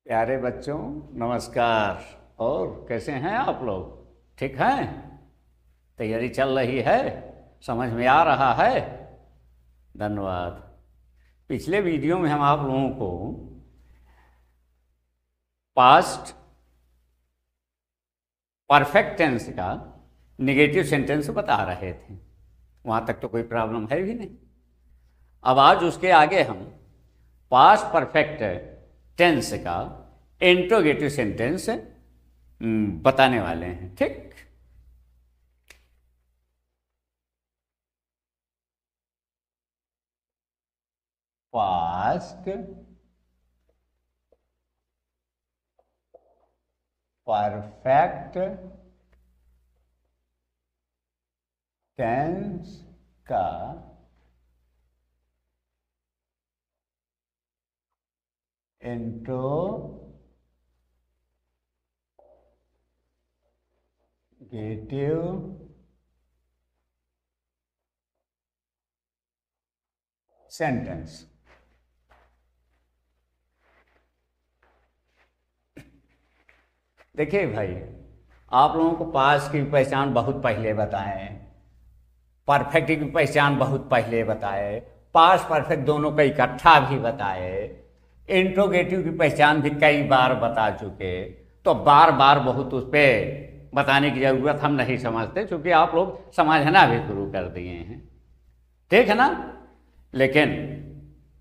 प्यारे बच्चों नमस्कार। और कैसे हैं आप लोग? ठीक हैं? तैयारी चल रही है? समझ में आ रहा है? धन्यवाद। पिछले वीडियो में हम आप लोगों को पास्ट परफेक्ट टेंस का नेगेटिव सेंटेंस बता रहे थे। वहाँ तक तो कोई प्रॉब्लम है भी नहीं। अब आज उसके आगे हम पास्ट परफेक्ट टेंस का इंट्रोगेटिव सेंटेंस बताने वाले हैं। ठीक, पास्ट परफेक्ट टेंस का इंट्रोगेटिव सेंटेंस। देखिए भाई, आप लोगों को पास्ट की पहचान बहुत पहले बताएं, परफेक्ट की पहचान बहुत पहले बताए, पास्ट परफेक्ट दोनों का इकट्ठा भी बताए, इंट्रोगेटिव की पहचान भी कई बार बता चुके। तो बार बार बहुत उस पर बताने की ज़रूरत हम नहीं समझते, क्योंकि आप लोग समझना भी शुरू कर दिए हैं। ठीक है ना? लेकिन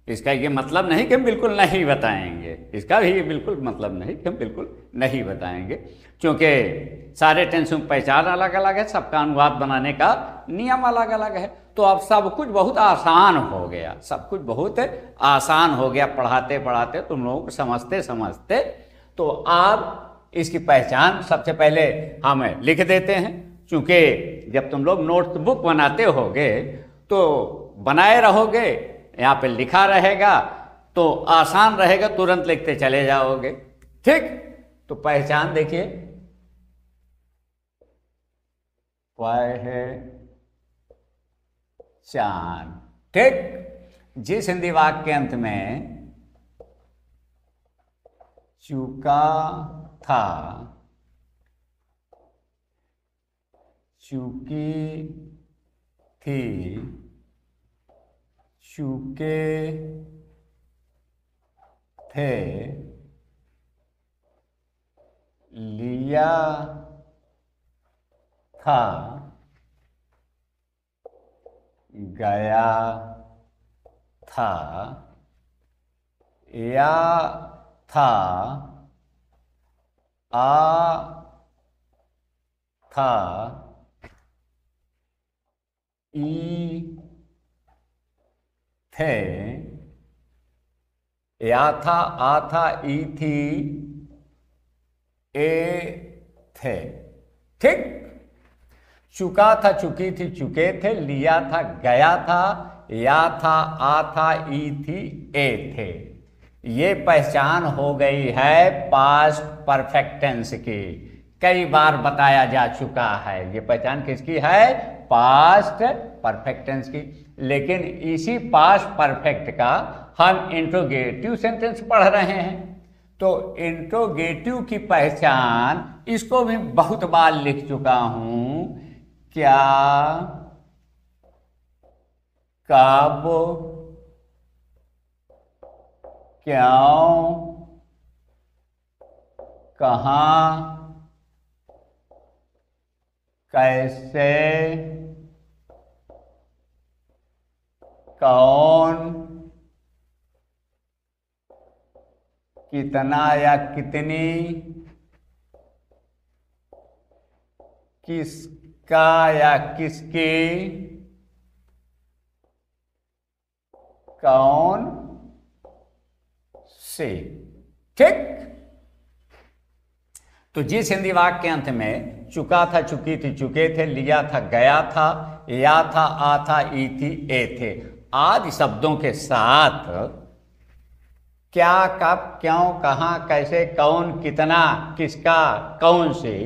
इसका ये मतलब नहीं कि हम बिल्कुल नहीं बताएंगे। इसका भी ये बिल्कुल मतलब नहीं कि हम बिल्कुल नहीं बताएंगे, क्योंकि सारे टेंसों की पहचान अलग अलग है, सबका अनुवाद बनाने का नियम अलग अलग है। तो अब सब कुछ बहुत आसान हो गया, सब कुछ बहुत आसान हो गया पढ़ाते पढ़ाते, तुम लोगों को समझते समझते। तो आप इसकी पहचान सबसे पहले हम लिख देते हैं, क्योंकि जब तुम लोग नोटबुक बनाते होगे तो बनाए रहोगे, यहाँ पे लिखा रहेगा तो आसान रहेगा, तुरंत लिखते चले जाओगे। ठीक, तो पहचान देखिए, पहचान। ठीक, जिस हिंदी वाक्य के अंत में चुका था, चुकी थी, चुके थे, लिया था, गया था, या था, आ था, ई थे, या था, आ था, ई थी, ए थे। ठीक, चुका था, चुकी थी, चुके थे, लिया था, गया था, या था, आ था, ई थी, ए थे। ये पहचान हो गई है पास्ट परफेक्ट टेंस की, कई बार बताया जा चुका है। ये पहचान किसकी है? पास्ट परफेक्ट टेंस की। लेकिन इसी पास्ट परफेक्ट का हम इंट्रोगेटिव सेंटेंस पढ़ रहे हैं, तो इंट्रोगेटिव की पहचान इसको भी बहुत बार लिख चुका हूं। क्या, कब, क्यों, कहाँ, कैसे, कौन, कितना या कितनी, किसका या किसकी, कौन से। ठीक, तो जिस हिंदी वाक्य के अंत में चुका था, चुकी थी, चुके थे, लिया था, गया था, या था, आ था, ई थी, ए थे आदि शब्दों के साथ क्या, कब, क्यों, कहाँ, कैसे, कौन, कितना, किसका, कौन से,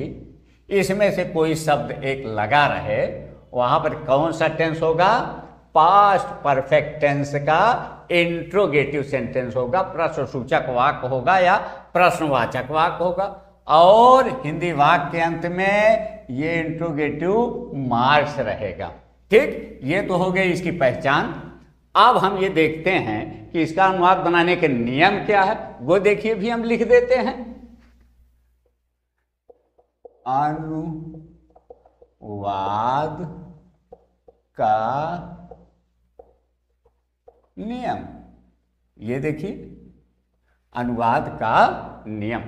इसमें से कोई शब्द एक लगा रहे, वहां पर कौन सा टेंस होगा? पास्ट परफेक्ट टेंस का इंट्रोगेटिव सेंटेंस होगा, प्रश्नसूचक वाक्य होगा या प्रश्नवाचक वाक्य होगा, और हिंदी वाक्य के अंत में ये इंट्रोगेटिव मार्क्स रहेगा। ठीक, ये तो हो गई इसकी पहचान। अब हम ये देखते हैं कि इसका अनुवाद बनाने के नियम क्या है, वो देखिए भी हम लिख देते हैं। अनुवाद का नियम, ये देखिए अनुवाद का नियम।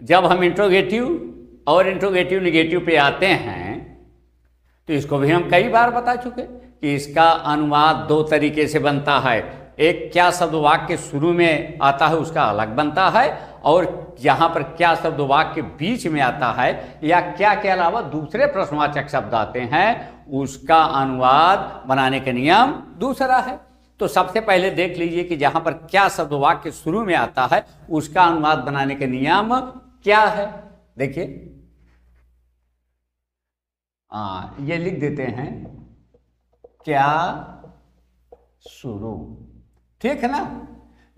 जब हम इंट्रोगेटिव और इंट्रोगेटिव निगेटिव पे आते हैं तो इसको भी हम कई बार बता चुके कि इसका अनुवाद दो तरीके से बनता है। एक क्या शब्द वाक्य के शुरू में आता है उसका अलग बनता है, और यहाँ पर क्या शब्द वाक्य के बीच में आता है या क्या के अलावा दूसरे प्रश्नवाचक शब्द आते हैं उसका अनुवाद बनाने का नियम दूसरा है। तो सबसे पहले देख लीजिए कि जहाँ पर क्या शब्द वाक्य के शुरू में आता है उसका अनुवाद बनाने का नियम क्या है। देखिए ये लिख देते हैं क्या शुरू, ठीक है ना।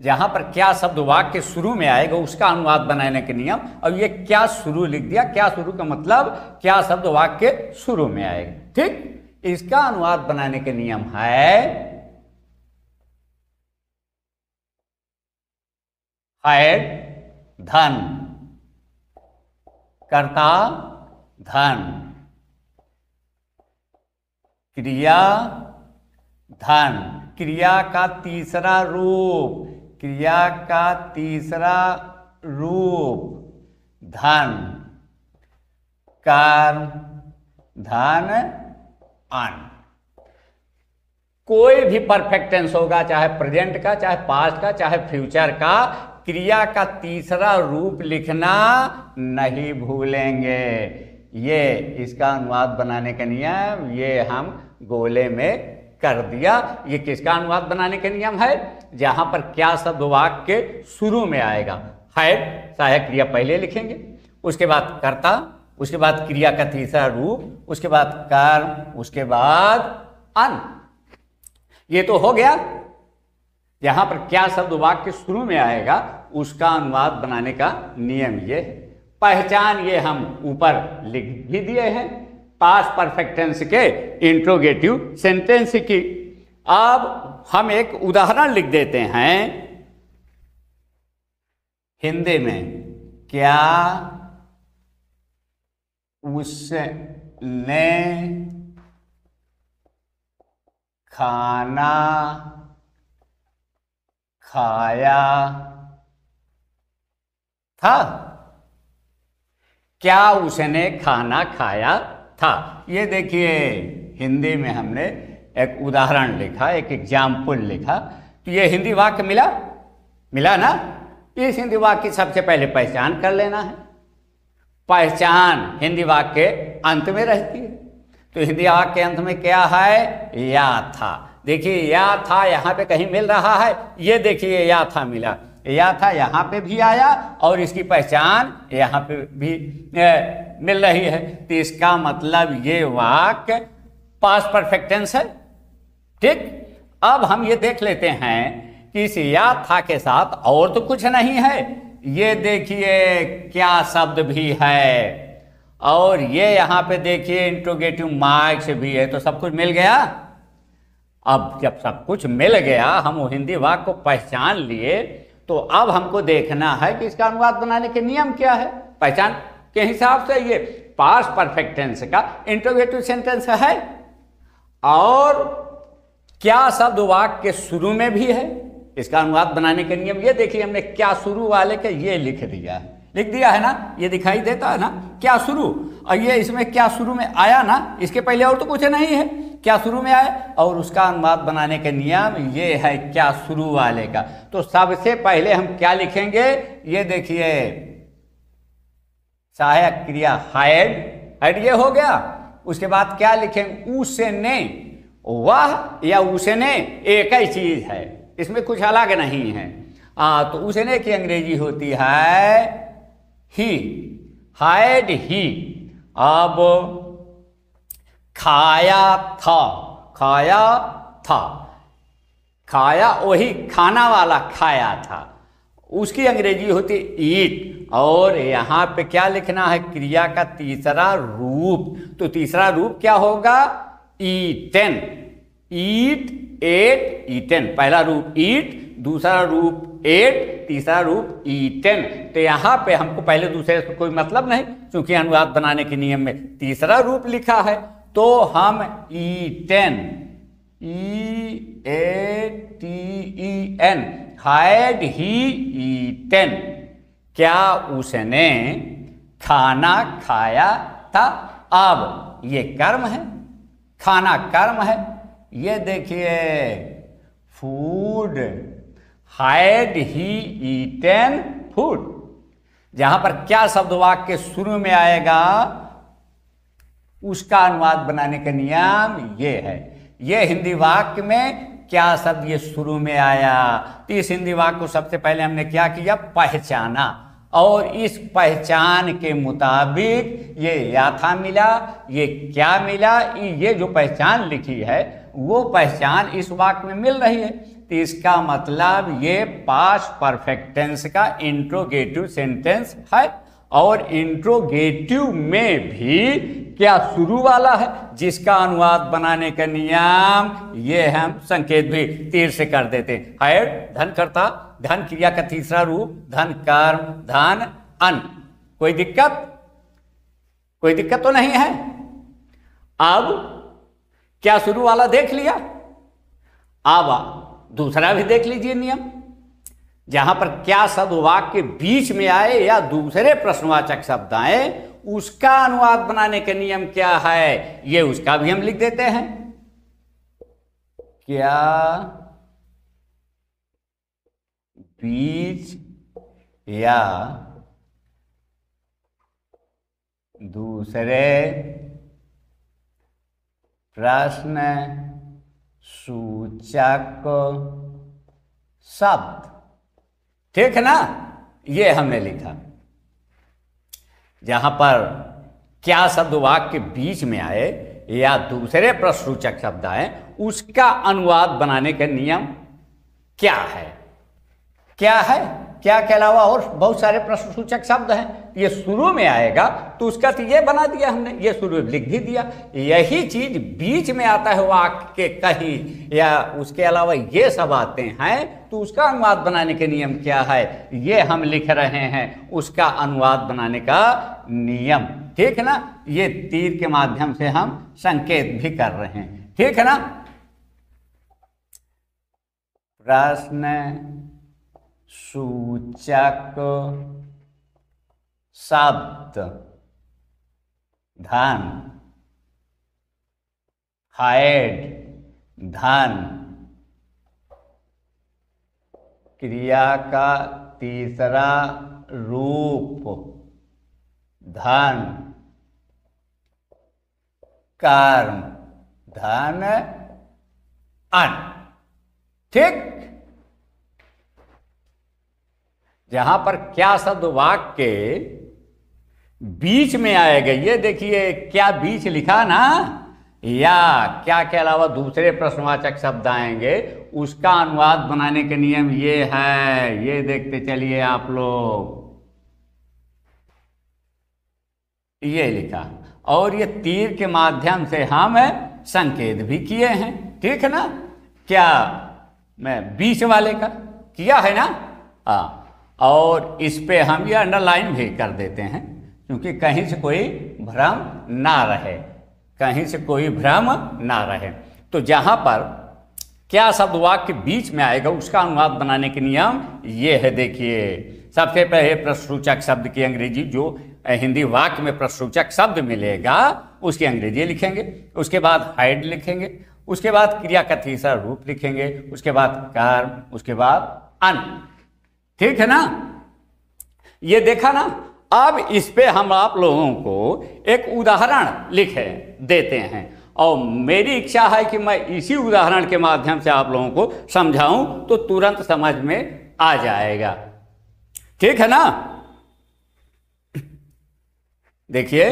जहां पर क्या शब्द वाक्य के शुरू में आएगा उसका अनुवाद बनाने के नियम, और ये क्या शुरू लिख दिया, क्या शुरू का मतलब क्या शब्द वाक्य के शुरू में आएगा। ठीक, इसका अनुवाद बनाने के नियम है हेड धन, कर्ता धन, क्रिया धन, क्रिया का तीसरा रूप, क्रिया का तीसरा रूप धन, कर्म धन अन। कोई भी परफेक्ट टेंस होगा, चाहे प्रेजेंट का, चाहे पास्ट का, चाहे फ्यूचर का, क्रिया का तीसरा रूप लिखना नहीं भूलेंगे। ये इसका अनुवाद बनाने का नियम ये हम गोले में कर दिया। ये किसका अनुवाद बनाने का नियम है, जहां पर क्या शब्द वाक्य के शुरू में आएगा, हेड सहायक क्रिया पहले लिखेंगे, उसके बाद कर्ता, उसके बाद क्रिया का तीसरा रूप, उसके बाद कर्म, उसके बाद अन। ये तो हो गया। जहां पर क्या शब्द वाक्य के शुरू में आएगा उसका अनुवाद बनाने का नियम ये है। पहचान ये हम ऊपर लिख भी दिए हैं पास्ट परफेक्ट टेंस के इंट्रोगेटिव सेंटेंस की। अब हम एक उदाहरण लिख देते हैं हिंदी में। क्या उसने खाना खाया था? क्या उसने खाना खाया था? ये देखिए हिंदी में हमने एक उदाहरण लिखा, एक एग्जाम्पल लिखा, तो ये हिंदी वाक्य मिला ना। इस हिंदी वाक्य की सबसे पहले पहचान कर लेना है। पहचान हिंदी वाक्य के अंत में रहती है। तो हिंदी वाक्य के अंत में क्या है, या था। देखिए या था यहाँ पे कहीं मिल रहा है, ये देखिए या था मिला, या था यहाँ पे भी आया और इसकी पहचान यहाँ पे भी मिल रही है। तो इसका मतलब ये वाक्य पास्ट परफेक्ट टेंस है। ठीक, अब हम ये देख लेते हैं कि इस या था के साथ और तो कुछ नहीं है। ये देखिए क्या शब्द भी है, और ये यहाँ पे देखिए इंट्रोगेटिव मार्क्स भी है। तो सब कुछ मिल गया। अब जब सब कुछ मिल गया, हम वो हिंदी वाक्य को पहचान लिए, तो अब हमको देखना है कि इसका अनुवाद बनाने के नियम क्या है। पहचान के हिसाब से ये पास्ट परफेक्ट टेंस का इंट्रोगेटिव सेंटेंस है, और क्या शब्द वाक्य के शुरू में भी है। इसका अनुवाद बनाने के नियम ये देखिए, हमने क्या शुरू वाले के ये लिख दिया है ना, ये दिखाई देता है ना क्या शुरू, और ये इसमें क्या शुरू में आया ना, इसके पहले और तो कुछ नहीं है, क्या शुरू में आया, और उसका अनुवाद बनाने का नियम ये है क्या शुरू वाले का। तो सबसे पहले हम क्या लिखेंगे, ये देखिए सहायक क्रिया हेड ये हो गया। उसके बाद क्या लिखेंगे, उसने, वह या उसने एक ही चीज है, इसमें कुछ अलग नहीं है। तो उसने की अंग्रेजी होती है ही, हैड ही। अब खाया था, खाया वही खाना वाला खाया था। उसकी अंग्रेजी होती है ईट। और यहाँ पे क्या लिखना है, क्रिया का तीसरा रूप। तो तीसरा रूप क्या होगा, ईटेन। ईट, एट, ईटेन। पहला रूप ईट, दूसरा रूप एट, तीसरा रूप ईटेन। तो यहाँ पे हमको पहले दूसरे से कोई मतलब नहीं, क्योंकि अनुवाद बनाने के नियम में तीसरा रूप लिखा है। तो हम eaten, EATEN, had he eaten, क्या उसने खाना खाया था। अब ये कर्म है, खाना कर्म है। ये देखिए food, had he eaten food. जहां पर क्या शब्द वाक्य के शुरू में आएगा उसका अनुवाद बनाने का नियम ये है। ये हिंदी वाक्य में क्या शब्द ये शुरू में आया, तो इस हिंदी वाक्य को सबसे पहले हमने क्या किया, पहचाना। और इस पहचान के मुताबिक ये याथा मिला, ये क्या मिला, ये जो पहचान लिखी है वो पहचान इस वाक्य में मिल रही है। तो इसका मतलब ये पास्ट परफेक्ट टेंस का इंट्रोगेटिव सेंटेंस है। और इंट्रोगेटिव में भी क्या शुरू वाला है, जिसका अनुवाद बनाने का नियम ये हम संकेत भी तीर से कर देते हैं। हैड धनकर्ता, धन क्रिया का तीसरा रूप, धन कर्म, धन अन। कोई दिक्कत, कोई दिक्कत तो नहीं है। अब क्या शुरू वाला देख लिया, अब दूसरा भी देख लीजिए नियम। जहां पर क्या शब्द वाक्य के बीच में आए या दूसरे प्रश्नवाचक शब्द आए उसका अनुवाद बनाने का नियम क्या है, ये उसका भी हम लिख देते हैं। क्या बीच या दूसरे प्रश्न सूचक शब्द, ठीक है ना, ये हमने लिखा। जहां पर क्या शब्द वाक्य के बीच में आए या दूसरे प्रश्नसूचक शब्द आए उसका अनुवाद बनाने का नियम क्या है, क्या है, क्या के अलावा और बहुत सारे प्रश्नसूचक शब्द हैं। ये शुरू में आएगा तो उसका तो ये बना दिया हमने, ये शुरू में लिख भी दिया। यही चीज बीच में आता है वाक्य के कहीं या उसके अलावा ये सब आते हैं तो उसका अनुवाद बनाने के नियम क्या है, ये हम लिख रहे हैं, उसका अनुवाद बनाने का नियम, ठीक है ना। ये तीर के माध्यम से हम संकेत भी कर रहे हैं, ठीक है ना। प्रश्न सूचक शब्द धन, हैड धन, क्रिया का तीसरा रूप धन, कर्म धन अन, ठीक। जहां पर क्या शब्द वाक्य के बीच में आएगा, ये देखिए क्या बीच लिखा ना, या क्या के अलावा दूसरे प्रश्नवाचक शब्द आएंगे उसका अनुवाद बनाने के नियम ये है, ये देखते चलिए आप लोग, ये लिखा। और ये तीर के माध्यम से हम संकेत भी किए हैं, ठीक है ना। क्या मैं बीच वाले का किया है ना, हाँ। और इस पे हम ये अंडरलाइन भी कर देते हैं क्योंकि कहीं से कोई भ्रम ना रहे, कहीं से कोई भ्रम ना रहे। तो जहां पर क्या शब्द वाक्य के बीच में आएगा उसका अनुवाद बनाने के नियम ये है। देखिए सबसे पहले प्रश्नसूचक शब्द की अंग्रेजी, जो हिंदी वाक्य में प्रश्नसूचक शब्द मिलेगा उसकी अंग्रेजी लिखेंगे, उसके बाद हैड लिखेंगे, उसके बाद क्रिया का तीसरा रूप लिखेंगे, उसके बाद कर्म, उसके बाद अन, ठीक है ना। ये देखा ना। अब इस पे हम आप लोगों को एक उदाहरण लिख देते हैं और मेरी इच्छा है कि मैं इसी उदाहरण के माध्यम से आप लोगों को समझाऊं तो तुरंत समझ में आ जाएगा, ठीक है ना। देखिए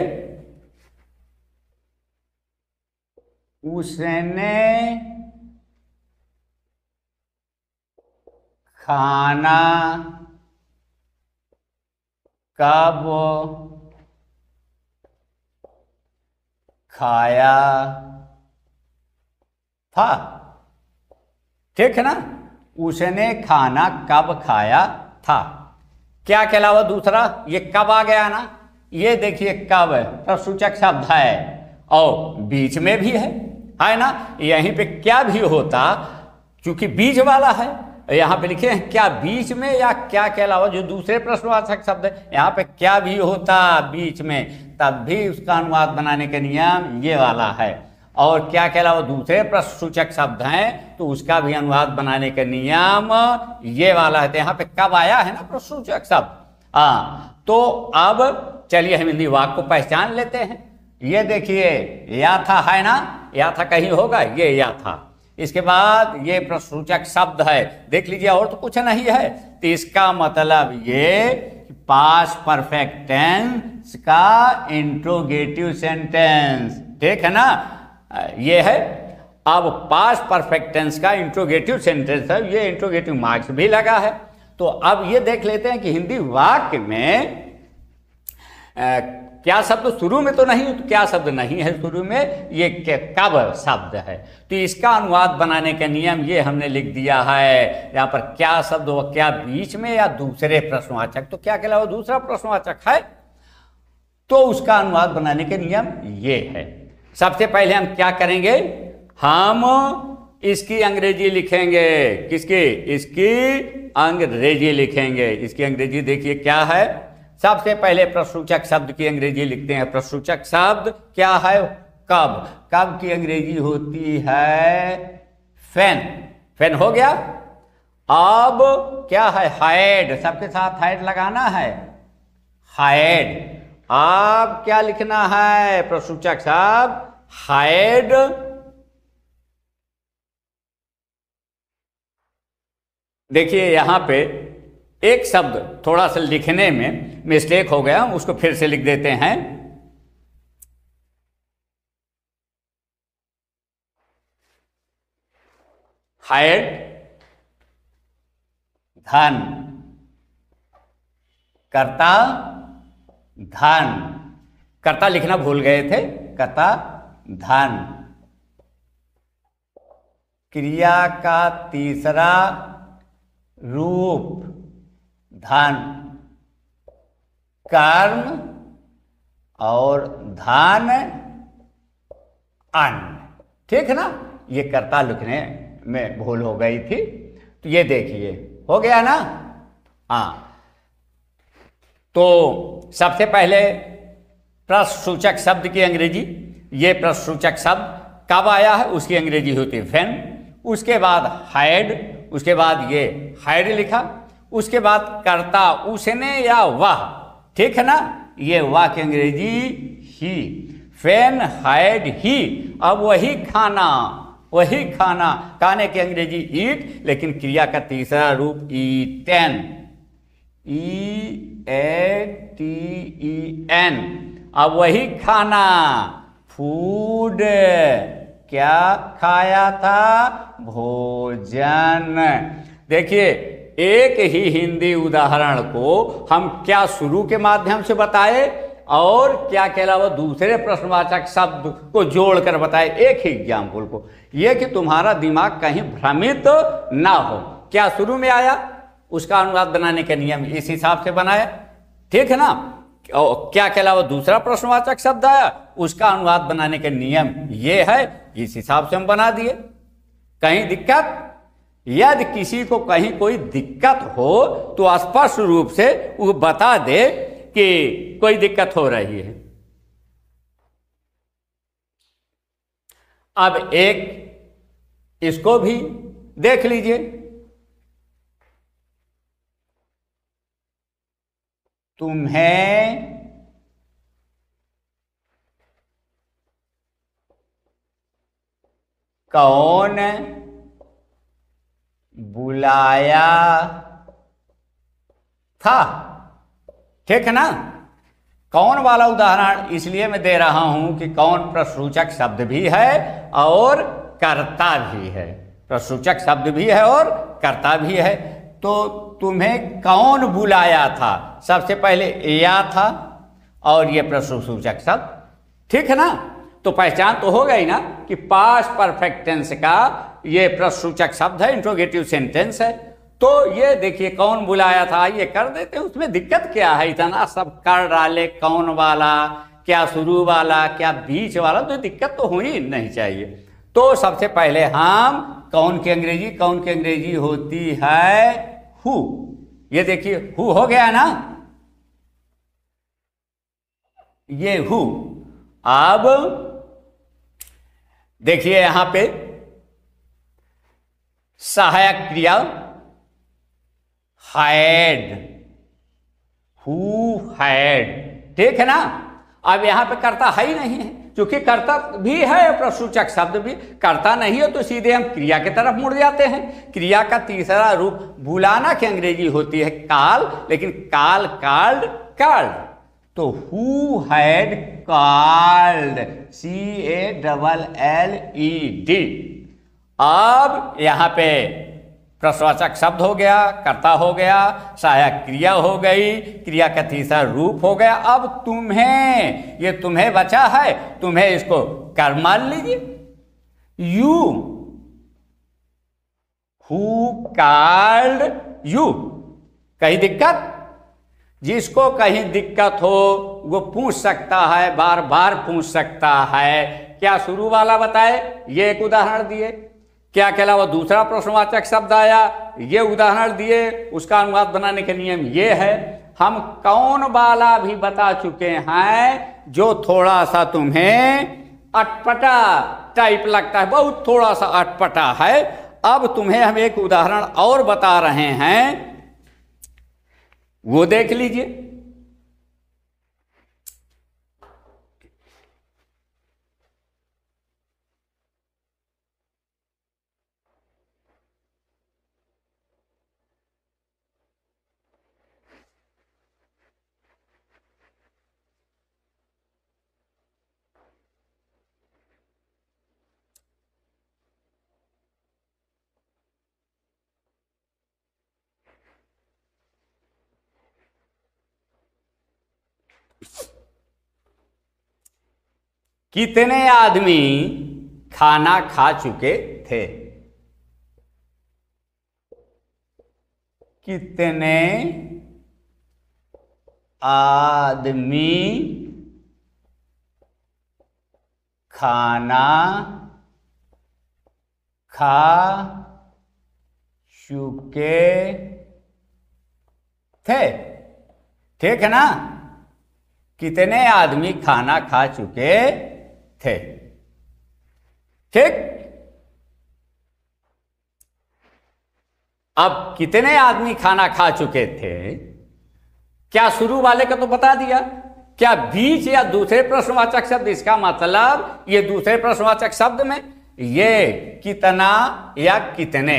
उसने खाना कब खाया था, ठीक है ना। उसने खाना कब खाया था। क्या के अलावा दूसरा ये कब आ गया ना, ये देखिए कब प्रश्नसूचक शब्द है और बीच में भी है ना। यहीं पे क्या भी होता, चूंकि बीच वाला है, यहाँ पे लिखे हैं क्या बीच में या क्या के अलावा जो दूसरे प्रश्नवाचक शब्द है, यहाँ पे क्या भी होता बीच में, तब भी उसका अनुवाद बनाने का नियम ये वाला है। और क्या के अलावा दूसरे प्रश्नसूचक शब्द हैं तो उसका भी अनुवाद बनाने का नियम ये वाला है। तो यहाँ पे कब आया है ना प्रश्नसूचक शब्द। तो अब चलिए हम हिंदी वाक्य को पहचान लेते हैं। ये देखिए या था है ना, या था कहीं होगा, ये या था। इसके बाद ये प्रश्नसूचक शब्द है, देख लीजिए और तो कुछ नहीं है। तो इसका मतलब ये पास्ट परफेक्ट टेंस का इंट्रोगेटिव सेंटेंस, ठीक है ना, ये है। अब पास्ट परफेक्ट टेंस का इंट्रोगेटिव सेंटेंस है, ये इंट्रोगेटिव मार्क्स भी लगा है। तो अब ये देख लेते हैं कि हिंदी वाक्य में क्या शब्द शुरू में तो नहीं, तो क्या शब्द नहीं है शुरू में, ये कब शब्द है। तो इसका अनुवाद बनाने का नियम ये हमने लिख दिया है। यहाँ पर क्या शब्द हो, क्या बीच में या दूसरे प्रश्नवाचक, तो क्या के अलावा दूसरा प्रश्नवाचक है, तो उसका अनुवाद बनाने के नियम ये है। सबसे पहले हम क्या करेंगे, हम इसकी अंग्रेजी लिखेंगे। किसकी, इसकी अंग्रेजी लिखेंगे। इसकी अंग्रेजी देखिए क्या है। सबसे पहले प्रश्नसूचक शब्द की अंग्रेजी लिखते हैं। प्रश्नसूचक शब्द क्या है, कब। कब की अंग्रेजी होती है फैन, फैन हो गया। अब क्या है, हाइड, सबके साथ हाइड लगाना है, हाइड। अब क्या लिखना है, प्रश्नसूचक शब्द हाइड, देखिए यहां पे एक शब्द थोड़ा सा लिखने में मिस्टेक हो गया, उसको फिर से लिख देते हैं। हाइड धन, कर्ता धन, कर्ता लिखना भूल गए थे, कर्ता धन। क्रिया का तीसरा रूप धन, कर्म और धन अन्न, ठीक है ना। ये कर्ता लिखने में भूल हो गई थी, तो ये देखिए हो गया ना। हाँ, तो सबसे पहले प्रश्नसूचक शब्द की अंग्रेजी, ये प्रश्नसूचक शब्द कब आया है उसकी अंग्रेजी होती है व्हेन। उसके बाद हाइड, उसके बाद ये हाइड लिखा, उसके बाद कर्ता उसने या वह, ठीक है ना, ये वह की अंग्रेजी ही, व्हेन हाइड ही। अब वही खाना, वही खाना, खाने की अंग्रेजी ईट, लेकिन क्रिया का तीसरा रूप ईटेन, EATEN। अब वही खाना, फूड, क्या खाया था, भोजन। देखिए एक ही हिंदी उदाहरण को हम क्या शुरू के माध्यम से बताए और क्या के अलावा दूसरे प्रश्नवाचक शब्द को जोड़कर बताए एक ही एग्जाम्पल को, यह कि तुम्हारा दिमाग कहीं भ्रमित ना हो। क्या शुरू में आया उसका अनुवाद बनाने का नियम इस हिसाब से बनाया, ठीक है ना। क्या के अलावा दूसरा प्रश्नवाचक शब्द आया उसका अनुवाद बनाने का नियम ये है, इस हिसाब से हम बना दिए। कहीं दिक्कत, यदि किसी को कहीं कोई दिक्कत हो तो स्पष्ट रूप से वो बता दे कि कोई दिक्कत हो रही है। अब एक इसको भी देख लीजिए, तुम्हें कौन बुलाया था, ठीक है ना। कौन वाला उदाहरण इसलिए मैं दे रहा हूं कि कौन प्रश्नसूचक शब्द भी है और कर्ता भी है, प्रश्नसूचक शब्द भी है और कर्ता भी है। तो तुम्हें कौन बुलाया था, सबसे पहले या था और ये प्रश्नसूचक शब्द, ठीक है ना। तो पहचान तो हो गई ना कि पास्ट परफेक्ट टेंस का ये प्रश्नसूचक शब्द है, इंट्रोगेटिव सेंटेंस है। तो ये देखिए कौन बुलाया था, ये कर देते हैं, उसमें दिक्कत क्या है, इतना सब कर डाले, कौन वाला, क्या शुरू वाला, क्या बीच वाला, तो दिक्कत तो होनी नहीं चाहिए। तो सबसे पहले हम कौन की अंग्रेजी होती है हु। ये देखिए हु हो गया ना, ये हु। अब देखिए यहां पे सहायक क्रिया हैड, हु हैड, ठीक है ना। अब यहां पे कर्ता है ही नहीं है, क्योंकि कर्ता भी है, प्रश्नसूचक शब्द भी, कर्ता नहीं हो तो सीधे हम क्रिया की तरफ मुड़ जाते हैं। क्रिया का तीसरा रूप बुलाना की अंग्रेजी होती है कॉल, लेकिन कॉल, कॉल्ड, कॉल्ड। तो हु हैड कॉल्ड, CALLED। अब यहां पे प्रश्नवाचक शब्द हो गया, कर्ता हो गया, सहायक क्रिया हो गई, क्रिया का तीसरा रूप हो गया। अब तुम्हें, ये तुम्हें बचा है, तुम्हें इसको कर्म मान लीजिए। You, who called you. कहीं दिक्कत? जिसको कहीं दिक्कत हो वो पूछ सकता है, बार बार पूछ सकता है। क्या शुरू वाला बताए, ये एक उदाहरण दिए, क्या के अलावा दूसरा प्रश्नवाचक शब्द आया, ये उदाहरण दिए, उसका अनुवाद बनाने के नियम ये है। हम कौन वाला भी बता चुके हैं, जो थोड़ा सा तुम्हें अटपटा टाइप लगता है, बहुत थोड़ा सा अटपटा है। अब तुम्हें हम एक उदाहरण और बता रहे हैं, वो देख लीजिए। कितने आदमी खाना खा चुके थे? कितने आदमी खाना खा चुके थे? ठीक है ना, कितने आदमी खाना खा चुके थे, ठीक। अब कितने आदमी खाना खा चुके थे, क्या शुरू वाले का तो बता दिया, क्या बीच या दूसरे प्रश्नवाचक शब्द, इसका मतलब ये दूसरे प्रश्नवाचक शब्द में ये कितना या कितने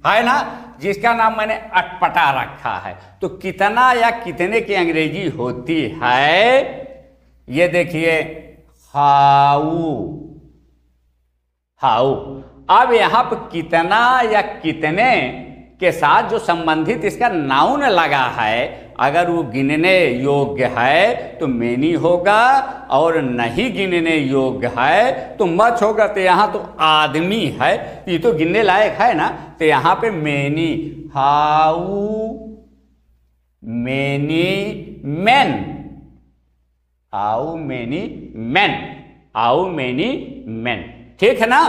है ना, जिसका नाम मैंने अटपटा रखा है। तो कितना या कितने की अंग्रेजी होती है, ये देखिए हाउ, हाउ। अब यहां पर कितना या कितने के साथ जो संबंधित इसका नाउन लगा है, अगर वो गिनने योग्य है तो मेनी होगा, और नहीं गिनने योग्य है तो मच होगा। तो यहां तो आदमी है, ये तो गिनने लायक है ना, तो यहां पे many, how many main, how many main, how many main, ठीक है ना,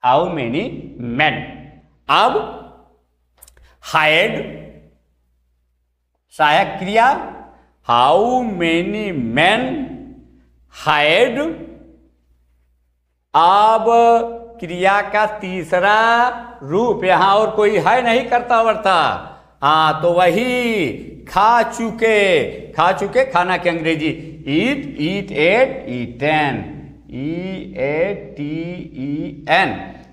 हाउ मेनी मेन। अब हाइड सहायक क्रिया, हाउ मेनी मेन हाइड। अब क्रिया का तीसरा रूप, यहां और कोई है नहीं करता वर्ता, हाँ तो वही खा चुके, खा चुके खाना की अंग्रेजी eat, eat ate, eaten, EATEN।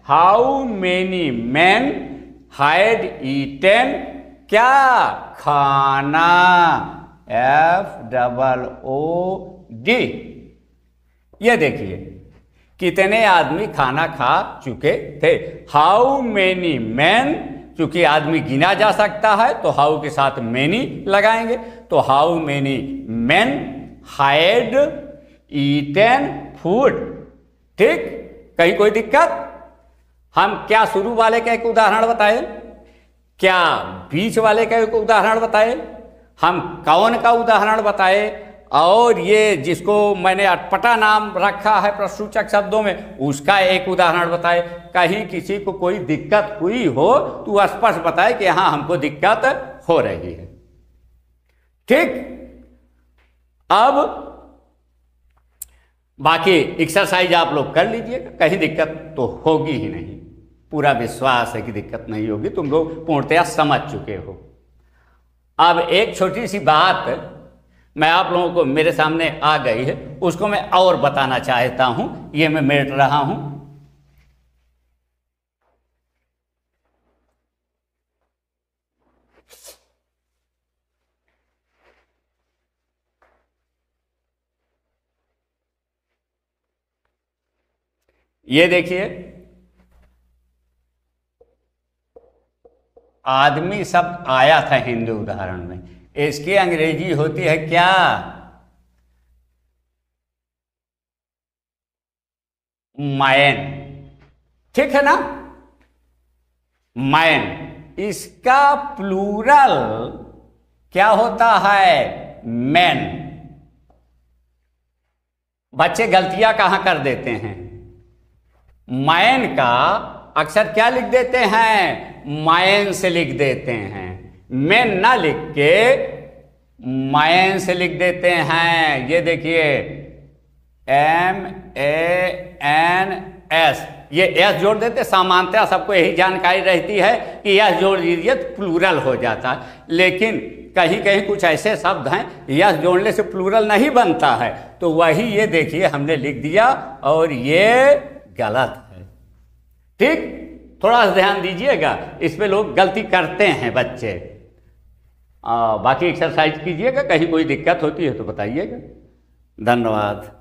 How many man had eaten क्या, खाना, FOOD। ये देखिए कितने आदमी खाना खा चुके थे, हाउ मेनी मैन चूंकि आदमी गिना जा सकता है तो हाउ के साथ मेनी लगाएंगे। तो how many main had eaten food. ठीक, कहीं कोई दिक्कत? हम क्या शुरू वाले का एक उदाहरण बताए, क्या बीच वाले का एक उदाहरण बताए, हम कौन का उदाहरण बताए, और ये जिसको मैंने अटपटा नाम रखा है प्रश्नसूचक शब्दों में उसका एक उदाहरण बताए। कहीं किसी को कोई दिक्कत हुई हो तो स्पष्ट बताए कि हाँ हमको दिक्कत हो रही है। ठीक, अब बाकी एक्सरसाइज आप लोग कर लीजिएगा, कहीं दिक्कत तो होगी ही नहीं। पूरा विश्वास है कि दिक्कत नहीं होगी, तुम लोग पूर्णतया समझ चुके हो। अब एक छोटी सी बात मैं आप लोगों को मेरे सामने आ गई है, उसको मैं और बताना चाहता हूं, ये मैं मेट रहा हूं। ये देखिए, आदमी शब्द आया था हिंदी उदाहरण में, इसकी अंग्रेजी होती है क्या? मैन। ठीक है ना, मैन। इसका प्लूरल क्या होता है? मैन। बच्चे गलतियां कहां कर देते हैं? मैन का अक्सर क्या लिख देते हैं? मैन से लिख देते हैं, मैन ना लिख के मैन से लिख देते हैं। ये देखिए MANS, ये एस जोड़ देते। सामान्यतः सबको यही जानकारी रहती है कि यस जोड़ दीजिए तो प्लूरल हो जाता है, लेकिन कहीं कहीं कुछ ऐसे शब्द हैं यस जोड़ने से प्लूरल नहीं बनता है, तो वही ये देखिए हमने लिख दिया और ये गलत है। ठीक, थोड़ा सा ध्यान दीजिएगा, इस पे लोग गलती करते हैं बच्चे। बाकी एक्सरसाइज कीजिएगा, कहीं कोई दिक्कत होती है तो बताइएगा। धन्यवाद।